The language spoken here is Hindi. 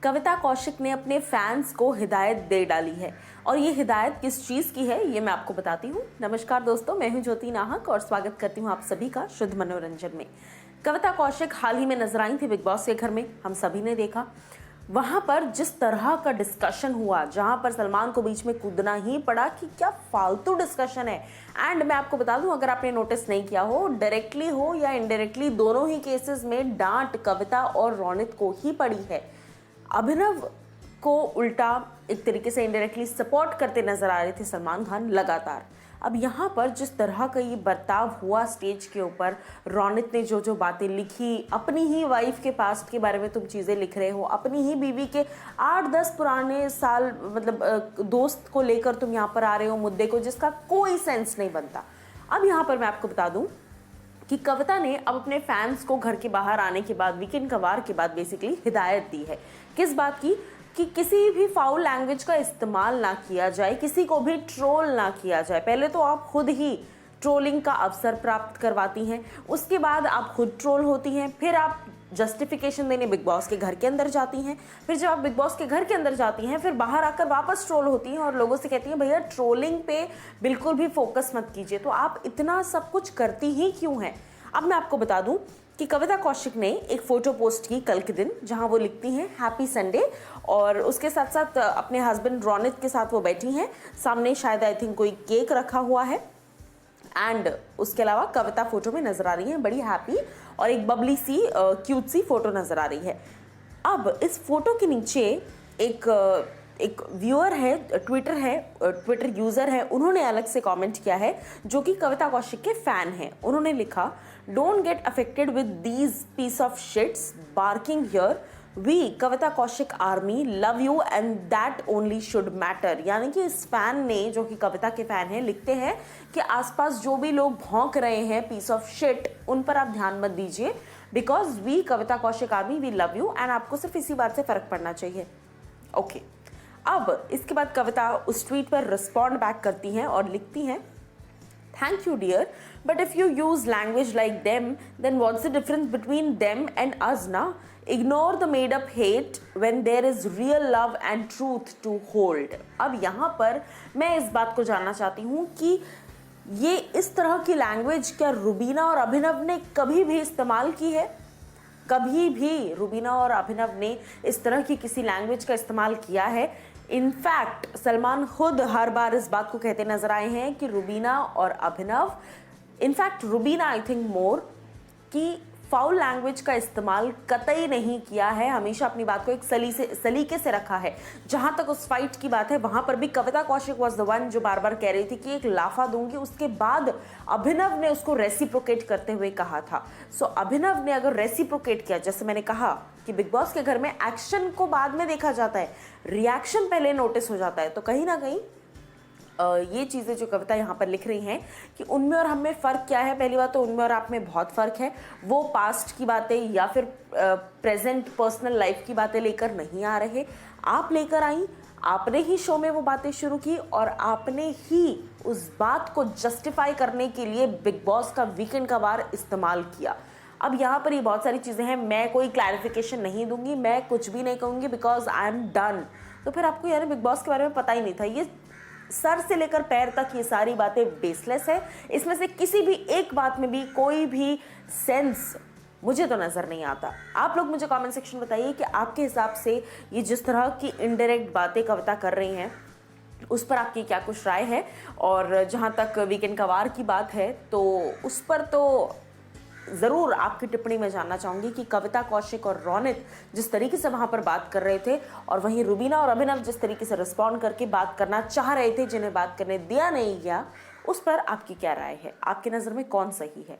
कविता कौशिक ने अपने फैंस को हिदायत दे डाली है और ये हिदायत किस चीज़ की है ये मैं आपको बताती हूँ। नमस्कार दोस्तों, मैं हूँ ज्योति नाहक और स्वागत करती हूँ आप सभी का शुद्ध मनोरंजन में। कविता कौशिक हाल ही में नजर आई थी बिग बॉस के घर में, हम सभी ने देखा। वहां पर जिस तरह का डिस्कशन हुआ, जहां पर सलमान को बीच में कूदना ही पड़ा कि क्या फालतू डिस्कशन है। एंड मैं आपको बता दूं, अगर आपने नोटिस नहीं किया हो, डायरेक्टली हो या इनडायरेक्टली, दोनों ही केसेस में डांट कविता और रोनित को ही पड़ी है। अभिनव को उल्टा एक तरीके से इनडायरेक्टली सपोर्ट करते नजर आ रहे थे सलमान खान लगातार। अब यहाँ पर जिस तरह का ये बर्ताव हुआ स्टेज के ऊपर, रोनित ने जो जो बातें लिखी, अपनी ही वाइफ के पास्ट के बारे में तुम चीज़ें लिख रहे हो, अपनी ही बीवी के 8-10 पुराने साल दोस्त को लेकर तुम यहाँ पर आ रहे हो मुद्दे को, जिसका कोई सेंस नहीं बनता। अब यहाँ पर मैं आपको बता दूं कि कविता ने अब अपने फैंस को घर के बाहर आने के बाद, वीकेंड का वार के बाद बेसिकली हिदायत दी है। किस बात की? कि किसी भी फाउल लैंग्वेज का इस्तेमाल ना किया जाए, किसी को भी ट्रोल ना किया जाए। पहले तो आप खुद ही ट्रोलिंग का अवसर प्राप्त करवाती हैं, उसके बाद आप खुद ट्रोल होती हैं, फिर आप जस्टिफिकेशन देने बिग बॉस के घर के अंदर जाती हैं, फिर जब आप बिग बॉस के घर के अंदर जाती हैं फिर बाहर आकर वापस ट्रोल होती हैं और लोगों से कहती हैं भैया ट्रोलिंग पे बिल्कुल भी फोकस मत कीजिए। तो आप इतना सब कुछ करती ही क्यों हैं? अब मैं आपको बता दूं कि कविता कौशिक ने एक फोटो पोस्ट की कल के दिन, जहां वो लिखती हैं हैप्पी संडे, और उसके साथ साथ अपने हस्बैंड रोनित के साथ वो बैठी हैं। सामने शायद आई थिंक कोई केक रखा हुआ है एंड उसके अलावा कविता फोटो में नजर आ रही है बड़ी हैप्पी, और एक बबली सी क्यूट सी फोटो नजर आ रही है। अब इस फोटो के नीचे एक व्यूअर है, ट्विटर यूजर है, उन्होंने अलग से कमेंट किया है, जो कि कविता कौशिक के फैन हैं। उन्होंने लिखा, don't get affected with these piece of shits barking here, we Kavita Kaushik army love you and that only should matter. यानी कि इस फैन ने, जो कि कविता के फैन हैं, लिखते हैं कि आसपास जो भी लोग भौंक रहे हैं पीस ऑफ शिट, उन पर आप ध्यान मत दीजिए, because we Kavita Kaushik army we love you, and आपको सिर्फ इसी बात से फर्क पड़ना चाहिए। ओके। अब इसके बाद कविता उस ट्वीट पर रिस्पॉन्ड बैक करती हैं और लिखती हैं, thank you dear, but if you use language like them then what's the difference between them and us ना? Ignore the made up hate when there is real love and truth to hold. अब यहाँ पर मैं इस बात को जानना चाहती हूँ कि ये इस तरह की लैंग्वेज क्या रुबीना और अभिनव ने कभी भी इस्तेमाल की है? कभी भी रुबीना और अभिनव ने इस तरह की किसी लैंग्वेज का इस्तेमाल किया है? इनफैक्ट सलमान खुद हर बार इस बात को कहते नजर आए हैं कि रुबीना और Abhinav, in fact Rubina I think more, कि फाउल लैंग्वेज का इस्तेमाल कतई नहीं किया है। हमेशा अपनी बात को एक सलीके से रखा है। जहां तक उस फाइट की बात है, वहां पर भी कविता कौशिक वाज द वन जो बार बार कह रही थी कि एक लाफा दूंगी। उसके बाद अभिनव ने उसको रेसिप्रोकेट करते हुए कहा था। सो अभिनव ने अगर रेसिप्रोकेट किया, जैसे मैंने कहा कि बिग बॉस के घर में एक्शन को बाद में देखा जाता है, रिएक्शन पहले नोटिस हो जाता है, तो कहीं ना कहीं ये चीज़ें जो कविता यहाँ पर लिख रही हैं कि उनमें और हम में फ़र्क क्या है। पहली बात तो उनमें और आप में बहुत फ़र्क है। वो पास्ट की बातें या फिर प्रेजेंट पर्सनल लाइफ की बातें लेकर नहीं आ रहे, आप लेकर आई। आपने ही शो में वो बातें शुरू की और आपने ही उस बात को जस्टिफाई करने के लिए बिग बॉस का वीकेंड का वार इस्तेमाल किया। अब यहाँ पर ये बहुत सारी चीज़ें हैं, मैं कोई क्लैरिफिकेशन नहीं दूंगी, मैं कुछ भी नहीं कहूँगी, बिकॉज आई एम डन। तो फिर आपको यार बिग बॉस के बारे में पता ही नहीं था। ये सर से लेकर पैर तक ये सारी बातें बेसलेस है। इसमें से किसी भी एक बात में भी कोई भी सेंस मुझे तो नज़र नहीं आता। आप लोग मुझे कमेंट सेक्शन बताइए कि आपके हिसाब से ये जिस तरह की इनडायरेक्ट बातें कविता कर रही हैं, उस पर आपकी क्या कुछ राय है। और जहाँ तक वीकेंड का वार की बात है, तो उस पर तो ज़रूर आपकी टिप्पणी में जानना चाहूँगी कि कविता कौशिक और रोनित जिस तरीके से वहाँ पर बात कर रहे थे, और वहीं रुबीना और अभिनव जिस तरीके से रिस्पॉन्ड करके बात करना चाह रहे थे, जिन्हें बात करने दिया नहीं गया, उस पर आपकी क्या राय है? आपकी नज़र में कौन सही है?